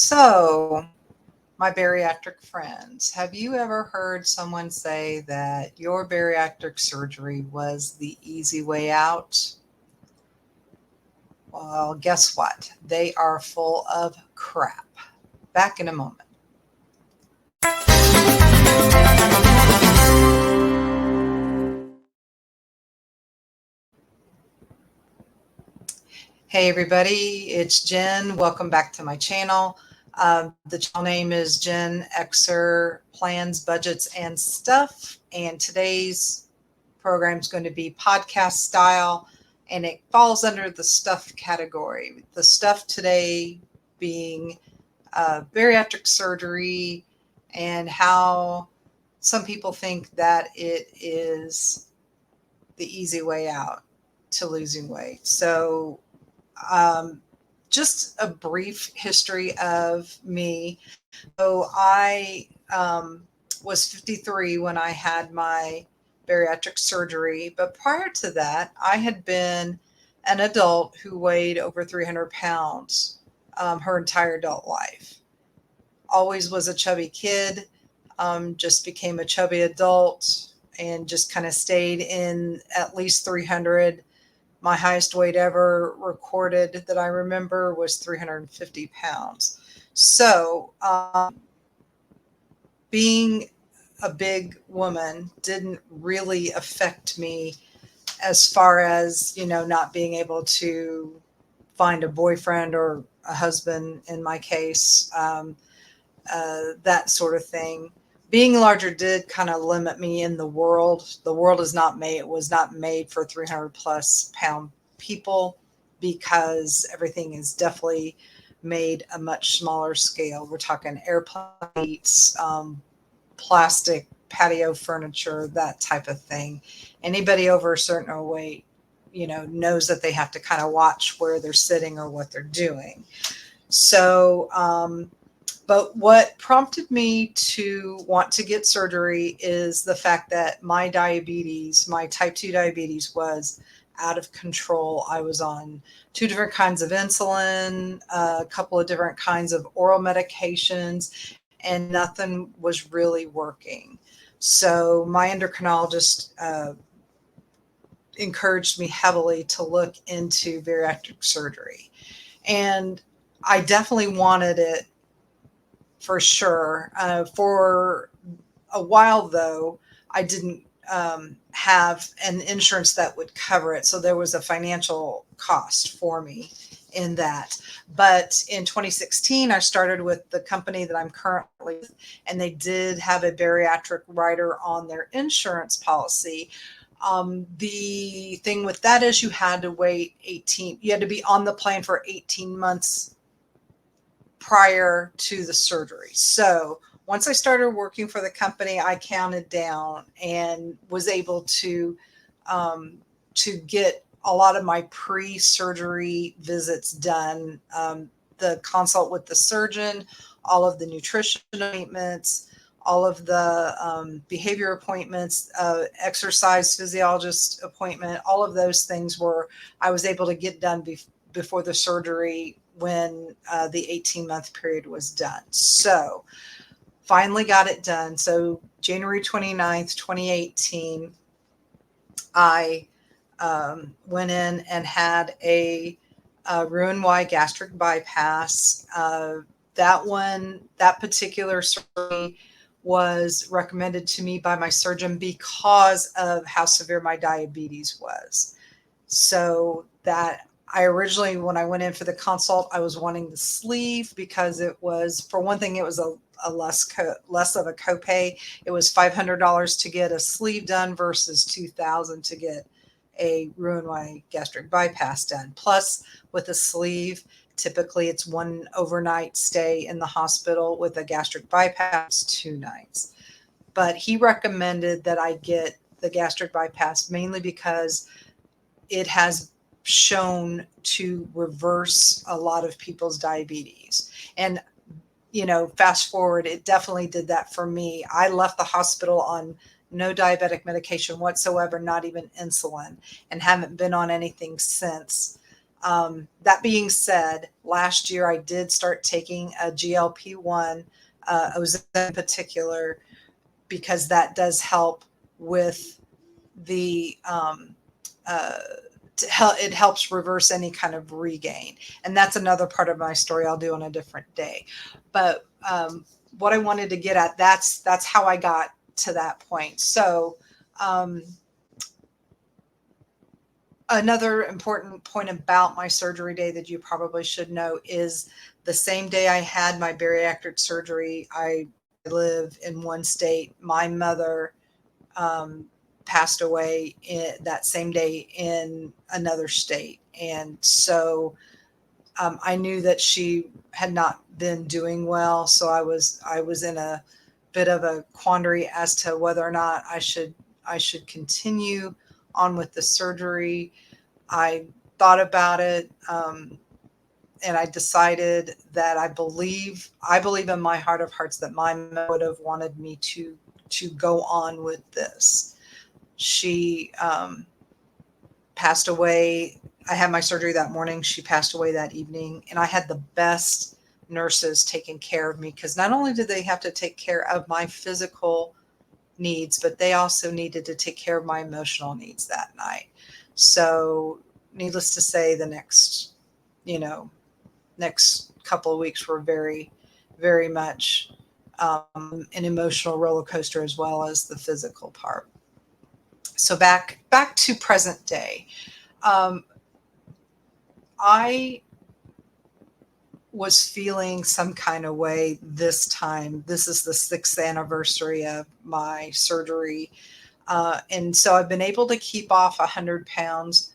So, my bariatric friends, have you ever heard someone say that your bariatric surgery was the easy way out? Well, guess what? They are full of crap. Back in a moment. Hey, everybody, it's Jen. Welcome back to my channel. The channel name is Gen Xer Plans, Budgets, and Stuff. And today's program is going to be podcast style, and it falls under the stuff category. The stuff today being bariatric surgery and how some people think that it is the easy way out to losing weight. So, um, just a brief history of me. So I was 53 when I had my bariatric surgery, but prior to that, I had been an adult who weighed over 300 pounds her entire adult life. Always was a chubby kid, just became a chubby adult and just kind of stayed in at least 300. My highest weight ever recorded that I remember was 350 pounds. So, being a big woman didn't really affect me as far as, not being able to find a boyfriend or a husband in my case, that sort of thing. Being larger did kind of limit me in the world. The world is not made, it was not made for 300 plus pound people because everything is definitely made a much smaller scale. We're talking airplane seats, plastic patio furniture, that type of thing. Anybody over a certain weight, knows that they have to kind of watch where they're sitting or what they're doing. So, but what prompted me to want to get surgery is the fact that my diabetes, my type 2 diabetes, was out of control. I was on 2 different kinds of insulin, a couple of different kinds of oral medications, and nothing was really working. So my endocrinologist encouraged me heavily to look into bariatric surgery. And I definitely wanted it for sure. For a while, though, I didn't have an insurance that would cover it. So there was a financial cost for me in that. But in 2016, I started with the company that I'm currently with, and they did have a bariatric rider on their insurance policy. The thing with that is you had to you had to be on the plan for 18 months prior to the surgery. So once I started working for the company, I counted down and was able to get a lot of my pre-surgery visits done. The consult with the surgeon, all of the nutrition appointments, all of the behavior appointments, exercise physiologist appointment, all of those things were I was able to get done before the surgery when the 18-month period was done. So finally got it done. So January 29th, 2018, I went in and had a Roux-en-Y gastric bypass. That particular surgery was recommended to me by my surgeon because of how severe my diabetes was. So that I originally, when I went in for the consult, I was wanting the sleeve because it was, for one thing, it was a less of a copay. It was $500 to get a sleeve done versus $2,000 to get a Roux-en-Y gastric bypass done. Plus, with a sleeve, typically it's one overnight stay in the hospital. With a gastric bypass, 2 nights. But he recommended that I get the gastric bypass mainly because it has shown to reverse a lot of people's diabetes. And, fast forward, it definitely did that for me. I left the hospital on no diabetic medication whatsoever, not even insulin, and haven't been on anything since. That being said, last year I did start taking a GLP-1, Ozempic in particular, because that does help with the uh, it helps reverse any kind of regain. And that's another part of my story I'll do on a different day. But what I wanted to get at, that's how I got to that point. So another important point about my surgery day that you probably should know is the same day I had my bariatric surgery, I live in one state. My mother passed away that same day in another state. And so I knew that she had not been doing well. So I was in a bit of a quandary as to whether or not I should continue on with the surgery. I thought about it, and I decided that I believe in my heart of hearts that my mother would have wanted me to go on with this. She passed away. I had my surgery that morning. She passed away that evening, and I had the best nurses taking care of me, because not only did they have to take care of my physical needs, but they also needed to take care of my emotional needs that night. So needless to say, the next couple of weeks were very, very much an emotional roller coaster, as well as the physical part. So back to present day. I was feeling some kind of way this time. This is the 6th anniversary of my surgery. And so I've been able to keep off 100 pounds.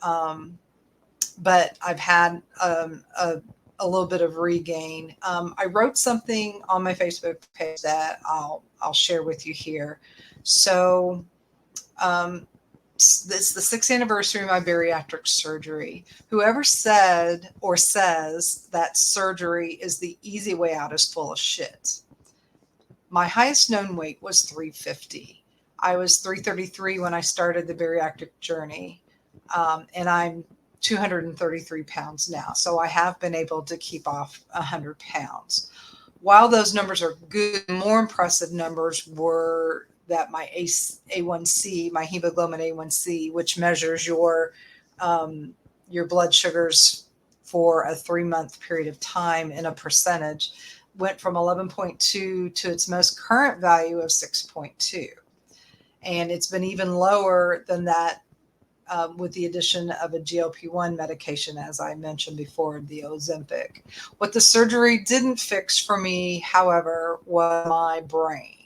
But I've had a little bit of regain. I wrote something on my Facebook page that I'll share with you here. So it's the 6th anniversary of my bariatric surgery. Whoever said or says that surgery is the easy way out is full of shit. My highest known weight was 350. I was 333 when I started the bariatric journey, and I'm 233 pounds now. So I have been able to keep off 100 pounds. While those numbers are good, more impressive numbers were that my A1C, my hemoglobin A1C, which measures your blood sugars for a 3-month period of time in a percentage, went from 11.2 to its most current value of 6.2. And it's been even lower than that with the addition of a GLP-1 medication, as I mentioned before, the Ozempic. What the surgery didn't fix for me, however, was my brain.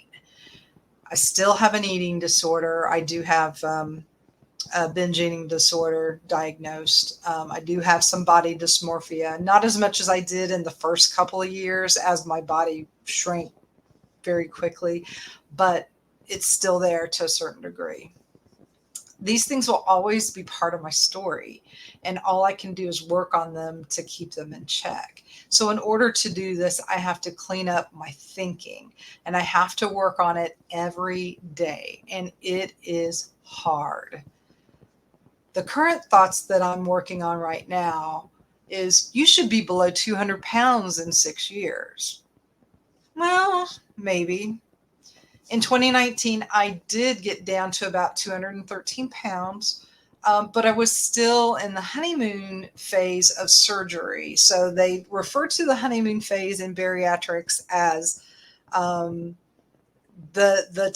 I still have an eating disorder. I do have a binge eating disorder diagnosed. I do have some body dysmorphia, not as much as I did in the first couple of years, as my body shrank very quickly, but it's still there to a certain degree. These things will always be part of my story, and all I can do is work on them to keep them in check. So in order to do this, I have to clean up my thinking, and I have to work on it every day, and it is hard. The current thoughts that I'm working on right now is you should be below 200 pounds in 6 years. Well, maybe. In 2019, I did get down to about 213 pounds, but I was still in the honeymoon phase of surgery. So they refer to the honeymoon phase in bariatrics as the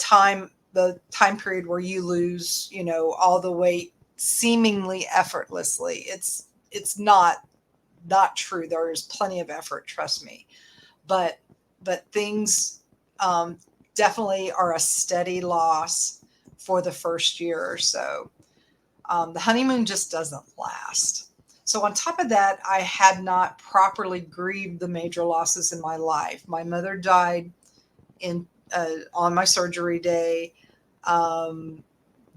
time period where you lose, all the weight seemingly effortlessly. It's not true. There is plenty of effort, trust me, but things definitely are a steady loss for the first year or so. The honeymoon just doesn't last. So on top of that, I had not properly grieved the major losses in my life. My mother died on my surgery day.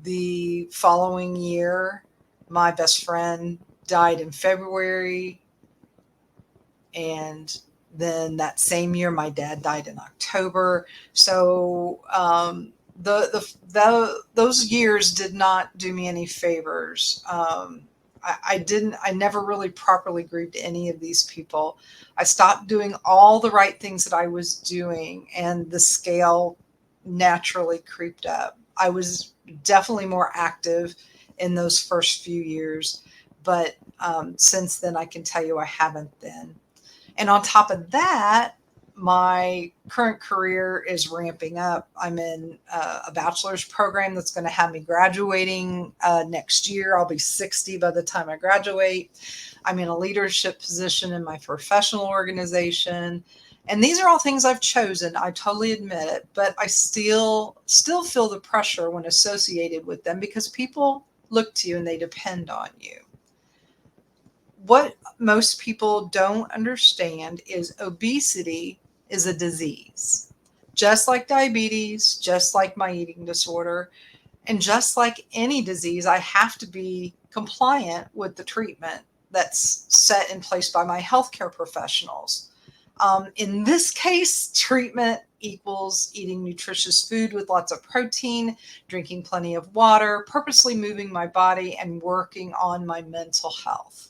The following year, my best friend died in February, and then that same year, my dad died in October. So those years did not do me any favors. I never really properly grieved any of these people. I stopped doing all the right things that I was doing, and the scale naturally creeped up. I was definitely more active in those first few years, but since then, I can tell you I haven't been. And on top of that, my current career is ramping up. I'm in a bachelor's program that's going to have me graduating next year. I'll be 60 by the time I graduate. I'm in a leadership position in my professional organization. And these are all things I've chosen. I totally admit it, but I still feel the pressure when associated with them because people look to you and they depend on you. What most people don't understand is obesity is a disease. Just like diabetes, just like my eating disorder, and just like any disease, I have to be compliant with the treatment that's set in place by my healthcare professionals. In this case, treatment equals eating nutritious food with lots of protein, drinking plenty of water, purposely moving my body, and working on my mental health.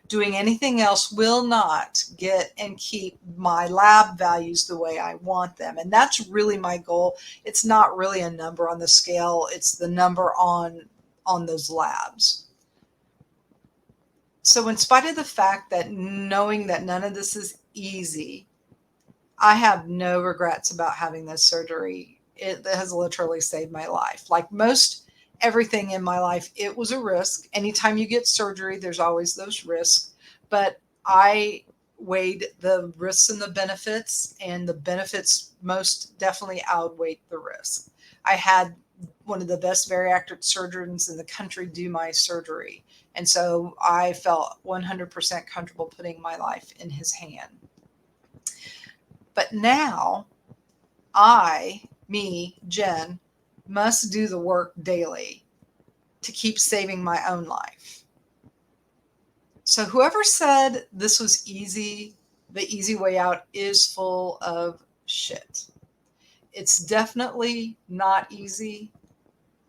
Doing anything else will not get and keep my lab values the way I want them. And that's really my goal. It's not really a number on the scale. It's the number on those labs. So in spite of the fact that knowing that none of this is easy, I have no regrets about having this surgery. It has literally saved my life. Like most everything in my life, it was a risk. Anytime you get surgery, there's always those risks. But I weighed the risks and the benefits most definitely outweighed the risk. I had one of the best bariatric surgeons in the country do my surgery. And so I felt 100% comfortable putting my life in his hand. But now Jen, must do the work daily to keep saving my own life. So whoever said this was easy, the easy way out is full of shit. It's definitely not easy,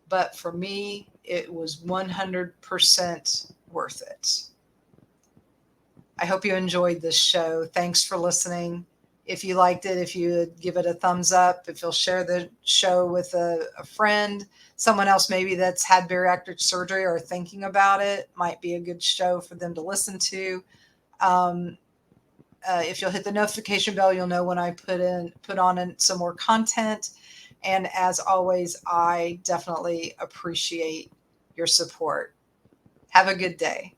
but for me, it was 100% worth it. I hope you enjoyed this show. Thanks for listening. If you liked it, if you would give it a thumbs up, if you'll share the show with a friend, someone else maybe that's had bariatric surgery or thinking about it, might be a good show for them to listen to. If you'll hit the notification bell, you'll know when I put on some more content. And as always, I definitely appreciate your support. Have a good day.